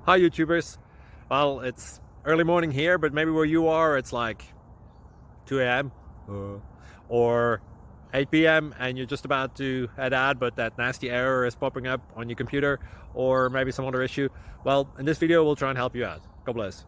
Hi YouTubers. Well, it's early morning here, but maybe where you are it's like 2 a.m. Or 8 p.m. and you're just about to head out, but that nasty error is popping up on your computer, or maybe some other issue. Well, in this video we'll try and help you out. God bless.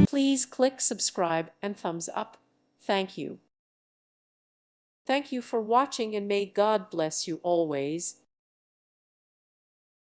Please click subscribe and thumbs up. Thank you. Thank you for watching, and may God bless you always.